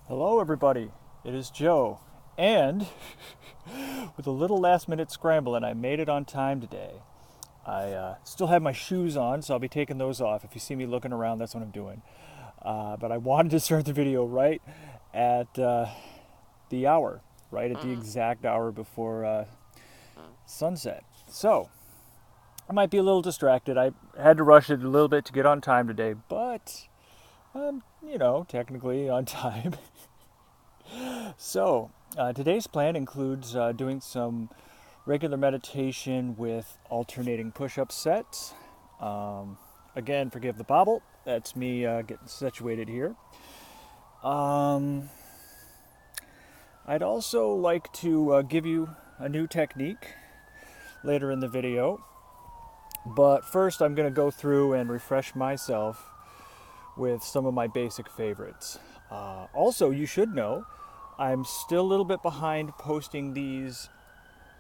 Hello, everybody. It is Joe, and with a little last-minute scramble, and I made it on time today. I still have my shoes on, so I'll be taking those off. If you see me looking around, that's what I'm doing. But I wanted to start the video right at the hour, right at the exact hour before sunset. So I might be a little distracted. I had to rush it a little bit to get on time today, but technically on time. So, today's plan includes doing some regular meditation with alternating push up sets. Again, forgive the bobble. That's me getting situated here. I'd also like to give you a new technique later in the video. But first, I'm going to go through and refresh myself with some of my basic favorites. Also, you should know I'm still a little bit behind posting these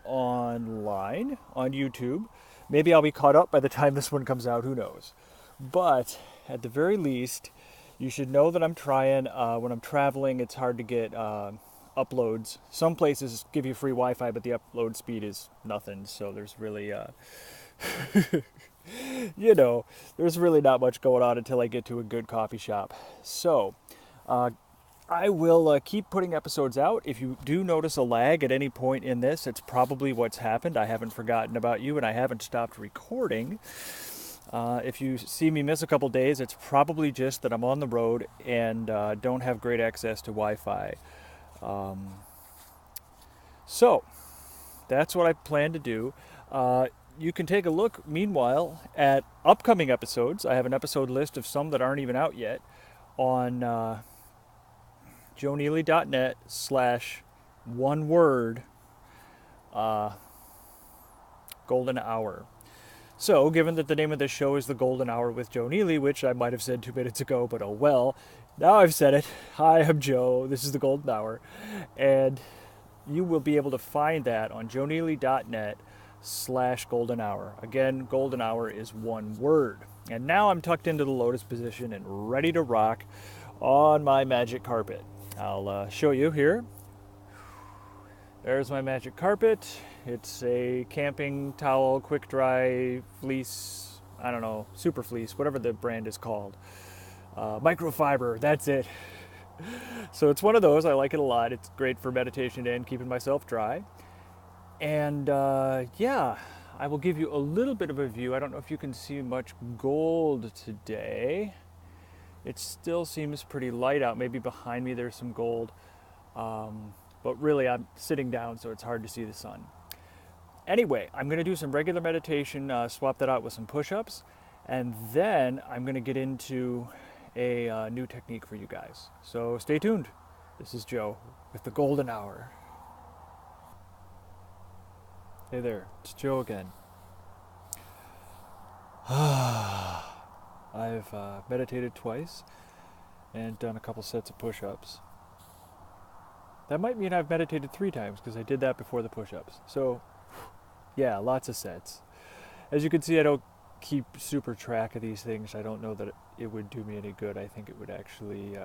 online on YouTube. Maybe I'll be caught up by the time this one comes out, who knows. But at the very least, you should know that I'm trying. When I'm traveling, it's hard to get uploads. Some places give you free Wi-Fi, but the upload speed is nothing. So there's really, there's really not much going on until I get to a good coffee shop. So, I will keep putting episodes out. If you do notice a lag at any point in this, it's probably what's happened. I haven't forgotten about you, and I haven't stopped recording. If you see me miss a couple days, it's probably just that I'm on the road and don't have great access to Wi-Fi. So, that's what I plan to do. You can take a look, meanwhile, at upcoming episodes. I have an episode list of some that aren't even out yet on joeneely.net/one-word golden hour. So, given that the name of this show is The Golden Hour with Joe Neely, which I might have said 2 minutes ago, but oh well, now I've said it. Hi, I'm Joe. This is The Golden Hour. And you will be able to find that on joeneely.net/golden hour. Again, golden hour is one word. And now I'm tucked into the lotus position and ready to rock on my magic carpet. I'll show you here. There's my magic carpet. It's a camping towel, quick dry fleece, I don't know, super fleece, whatever the brand is called. Microfiber, that's it. So it's one of those. I like it a lot. It's great for meditation and keeping myself dry. And I will give you a little bit of a view. I don't know if you can see much gold today. It still seems pretty light out. Maybe behind me there's some gold. But really I'm sitting down, so it's hard to see the sun. Anyway, I'm going to do some regular meditation, swap that out with some push-ups, and then I'm going to get into a new technique for you guys. So stay tuned. This is Joe with The Golden Hour. Hey there, it's Joe again. I've meditated twice and done a couple sets of push-ups. That might mean I've meditated 3 times because I did that before the push-ups. So, yeah, lots of sets. As you can see, I don't keep super track of these things. I don't know that it would do me any good. I think it would actually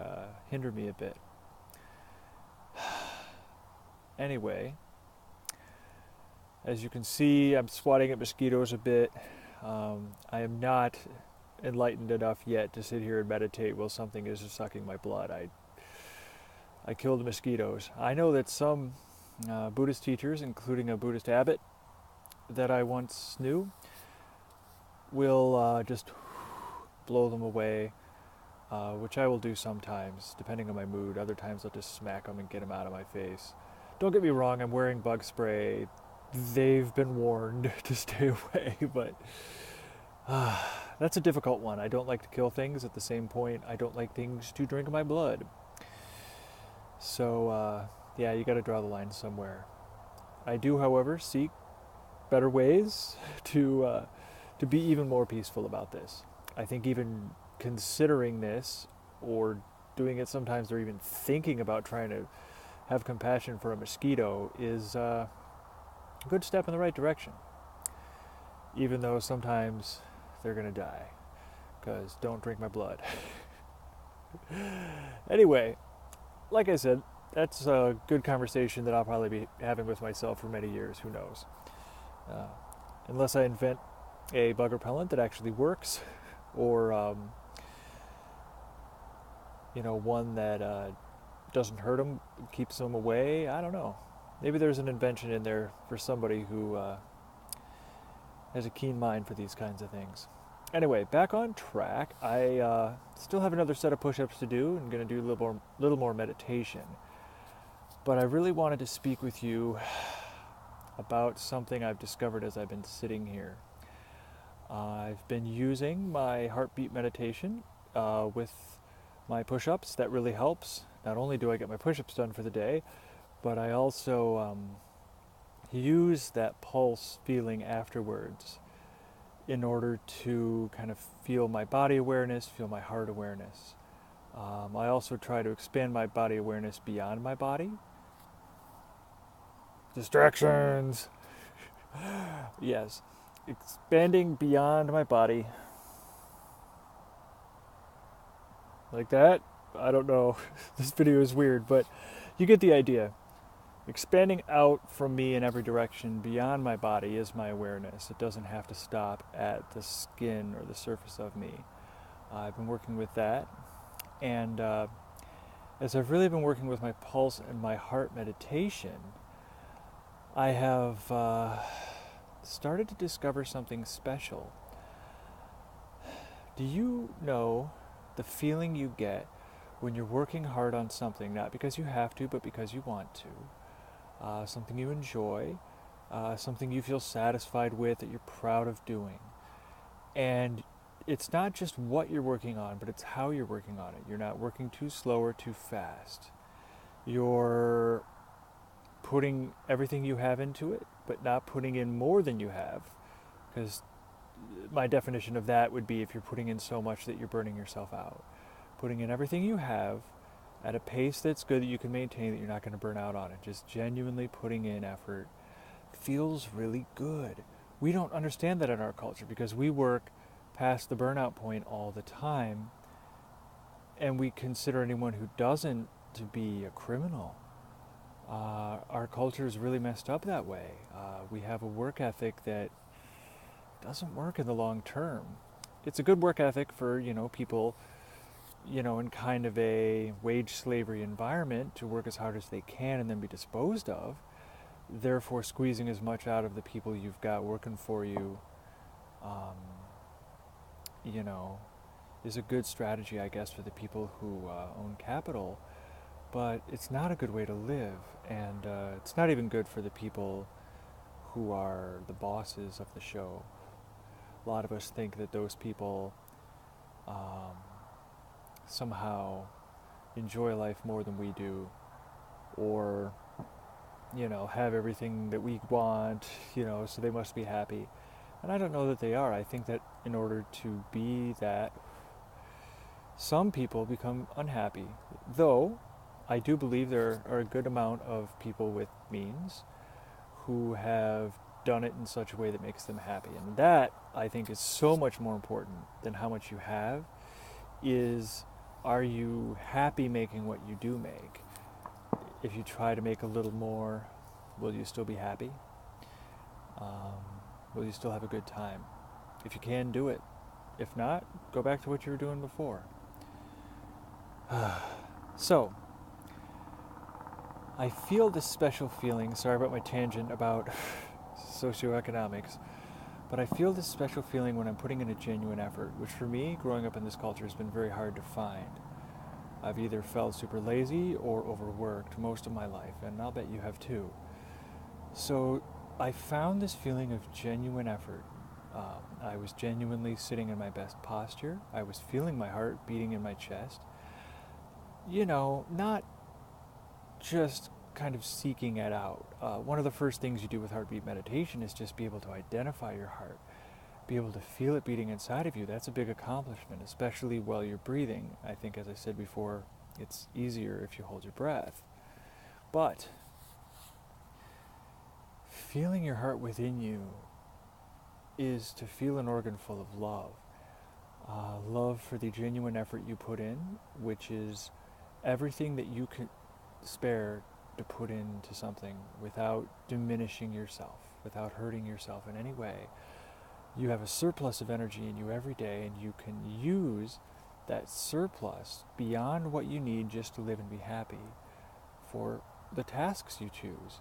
hinder me a bit. Anyway, as you can see, I'm swatting at mosquitoes a bit. I am not enlightened enough yet to sit here and meditate while something is sucking my blood. I killed the mosquitoes. I know that some Buddhist teachers, including a Buddhist abbot that I once knew, will just blow them away, which I will do sometimes, depending on my mood. Other times I'll just smack them and get them out of my face. Don't get me wrong, I'm wearing bug spray. They've been warned to stay away, but that's a difficult one. I don't like to kill things. At the same point, I don't like things to drink my blood. So, you got to draw the line somewhere. I do, however, seek better ways to be even more peaceful about this. I think even considering this, or doing it sometimes, or even thinking about trying to have compassion for a mosquito is a good step in the right direction. Even though sometimes they're going to die. Because don't drink my blood. Anyway, like I said, that's a good conversation that I'll probably be having with myself for many years. Who knows? Uh, unless I invent a bug repellent that actually works, or one that doesn't hurt them, keeps them away. I don't know. Maybe there's an invention in there for somebody who has a keen mind for these kinds of things. Anyway, back on track. I still have another set of push-ups to do. I'm going to do a little more meditation. But I really wanted to speak with you about something I've discovered as I've been sitting here. I've been using my heartbeat meditation with my push-ups. That really helps. Not only do I get my push-ups done for the day, but I also use that pulse feeling afterwards in order to kind of feel my body awareness, feel my heart awareness. I also try to expand my body awareness beyond my body. Distractions! Yes, expanding beyond my body. Like that? I don't know. This video is weird, but you get the idea. Expanding out from me in every direction beyond my body is my awareness. It doesn't have to stop at the skin or the surface of me. I've been working with that. And as I've really been working with my pulse and my heart meditation, I have started to discover something special. Do you know the feeling you get when you're working hard on something, not because you have to, but because you want to? Something you enjoy, something you feel satisfied with, that you're proud of doing. And it's not just what you're working on, but it's how you're working on it. You're not working too slow or too fast. You're putting everything you have into it, but not putting in more than you have. Because my definition of that would be if you're putting in so much that you're burning yourself out. Putting in everything you have at a pace that's good, that you can maintain, that you're not going to burn out on it. Just genuinely putting in effort feels really good. We don't understand that in our culture because we work past the burnout point all the time, and we consider anyone who doesn't to be a criminal. Our culture is really messed up that way. We have a work ethic that doesn't work in the long term. It's a good work ethic for, people in kind of a wage slavery environment, to work as hard as they can and then be disposed of, therefore squeezing as much out of the people you've got working for you, is a good strategy, I guess, for the people who own capital. But it's not a good way to live, and it's not even good for the people who are the bosses of the show. A lot of us think that those people somehow enjoy life more than we do, or have everything that we want, so they must be happy. And I don't know that they are. I think that in order to be that, some people become unhappy. Though I do believe there are a good amount of people with means who have done it in such a way that makes them happy. And that, I think, is so much more important than how much you have. Are you happy making what you do make? If you try to make a little more, will you still be happy? Will you still have a good time? If you can, do it. If not, go back to what you were doing before. So, I feel this special feeling, sorry about my tangent about socioeconomics, but I feel this special feeling when I'm putting in a genuine effort, which for me, growing up in this culture, has been very hard to find. I've either felt super lazy or overworked most of my life, and I'll bet you have too. So I found this feeling of genuine effort. I was genuinely sitting in my best posture. I was feeling my heart beating in my chest. Not just kind of seeking it out. One of the first things you do with heartbeat meditation is just be able to identify your heart, be able to feel it beating inside of you. That's a big accomplishment, especially while you're breathing. I think, as I said before, it's easier if you hold your breath. But feeling your heart within you is to feel an organ full of love. Love for the genuine effort you put in, which is everything that you spare to put into something without diminishing yourself, without hurting yourself in any way. You have a surplus of energy in you every day, and you can use that surplus beyond what you need just to live and be happy for the tasks you choose.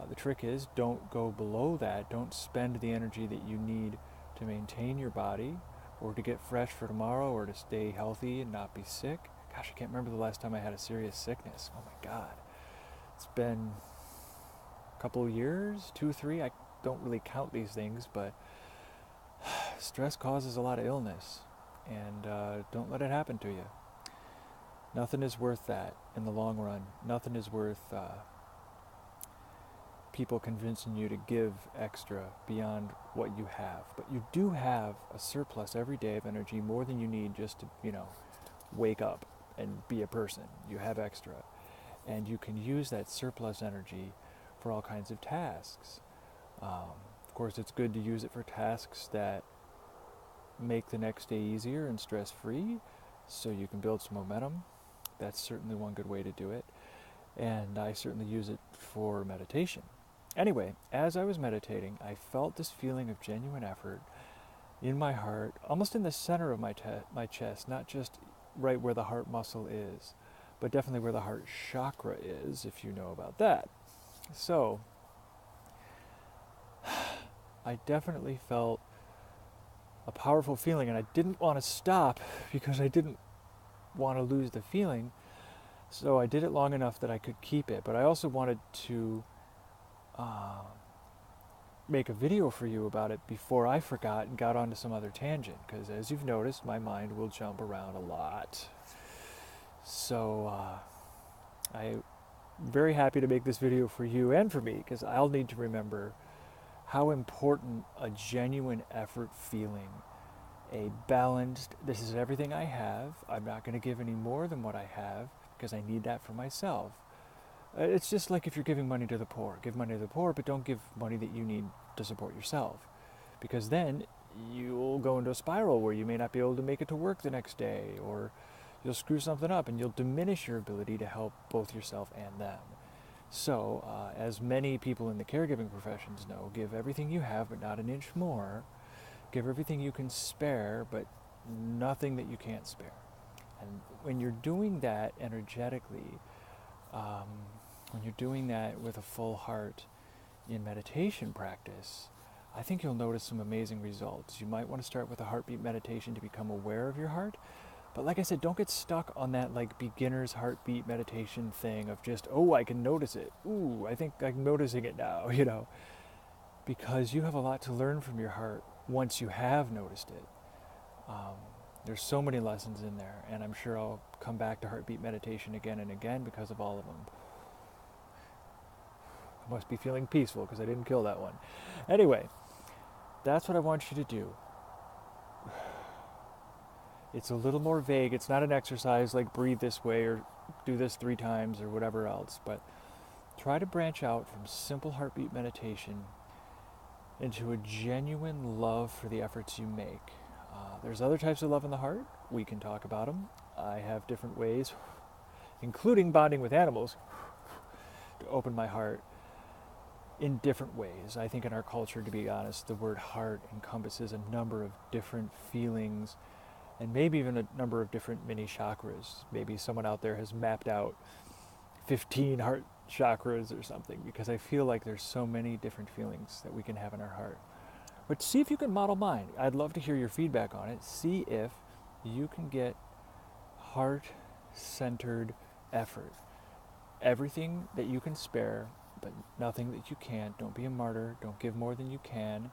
The trick is, don't go below that. Don't spend the energy that you need to maintain your body or to get fresh for tomorrow or to stay healthy and not be sick. Gosh, I can't remember the last time I had a serious sickness. Oh my God. It's been a couple of years, 2, 3. I don't really count these things, but stress causes a lot of illness, and don't let it happen to you. Nothing is worth that in the long run. Nothing is worth people convincing you to give extra beyond what you have. But you do have a surplus every day of energy, more than you need just to, wake up and be a person. You have extra. And you can use that surplus energy for all kinds of tasks. Of course, it's good to use it for tasks that make the next day easier and stress-free, so you can build some momentum. That's certainly one good way to do it. And I certainly use it for meditation. Anyway, as I was meditating, I felt this feeling of genuine effort in my heart, almost in the center of my chest, not just right where the heart muscle is, but definitely where the heart chakra is, if you know about that. So, I definitely felt a powerful feeling, and I didn't want to stop because I didn't want to lose the feeling. So I did it long enough that I could keep it, but I also wanted to make a video for you about it before I forgot and got onto some other tangent, because as you've noticed, my mind will jump around a lot. So I'm very happy to make this video for you and for me, because I'll need to remember how important a genuine effort feeling, a balanced, this is everything I have, I'm not going to give any more than what I have, because I need that for myself. It's just like if you're giving money to the poor. Give money to the poor, but don't give money that you need to support yourself. Because then you'll go into a spiral where you may not be able to make it to work the next day, or you'll screw something up and you'll diminish your ability to help both yourself and them. So, as many people in the caregiving professions know, give everything you have, but not an inch more. Give everything you can spare, but nothing that you can't spare. And when you're doing that energetically, when you're doing that with a full heart in meditation practice, I think you'll notice some amazing results. You might want to start with a heartbeat meditation to become aware of your heart. But like I said, don't get stuck on that beginner's heartbeat meditation thing of just, oh, I can notice it. Ooh, I think I'm noticing it now, because you have a lot to learn from your heart once you have noticed it. There's so many lessons in there, and I'm sure I'll come back to heartbeat meditation again and again because of all of them. I must be feeling peaceful because I didn't kill that one. Anyway, that's what I want you to do. It's a little more vague. It's not an exercise like breathe this way or do this 3 times or whatever else, but try to branch out from simple heartbeat meditation into a genuine love for the efforts you make. There's other types of love in the heart. We can talk about them. I have different ways, including bonding with animals, to open my heart in different ways. I think in our culture, to be honest, the word heart encompasses a number of different feelings and maybe even a number of different mini chakras. Maybe someone out there has mapped out 15 heart chakras or something, because I feel like there's so many different feelings that we can have in our heart. But see if you can model mine. I'd love to hear your feedback on it. See if you can get heart-centered effort. Everything that you can spare, but nothing that you can't. Don't be a martyr. Don't give more than you can.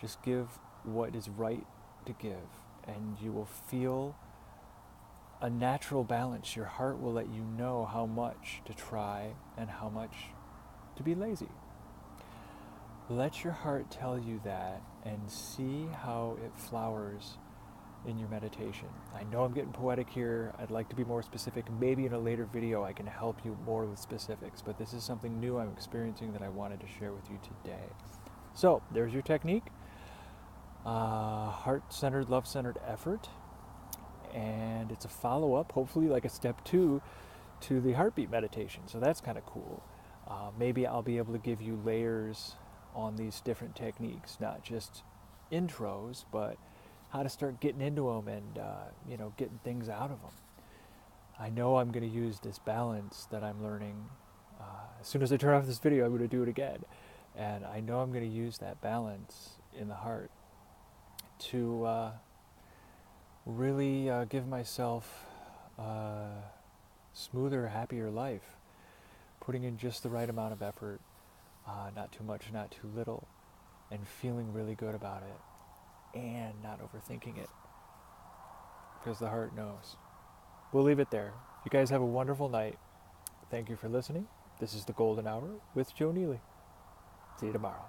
Just give what is right to give, and you will feel a natural balance. Your heart will let you know how much to try and how much to be lazy. Let your heart tell you that, and see how it flowers in your meditation. I know I'm getting poetic here. I'd like to be more specific. Maybe in a later video I can help you more with specifics, but this is something new I'm experiencing that I wanted to share with you today. So there's your technique. Heart-centered, love-centered effort. And it's a follow-up, hopefully like a step 2, to the heartbeat meditation. So that's kind of cool. Maybe I'll be able to give you layers on these different techniques, not just intros, but how to start getting into them and getting things out of them. I know I'm going to use this balance that I'm learning. As soon as I turn off this video, I'm going to do it again. And I know I'm going to use that balance in the heart to really give myself a smoother, happier life. Putting in just the right amount of effort, not too much, not too little, and feeling really good about it, and not overthinking it, because the heart knows. We'll leave it there. You guys have a wonderful night. Thank you for listening. This is The Golden Hour with Joe Neely. See you tomorrow.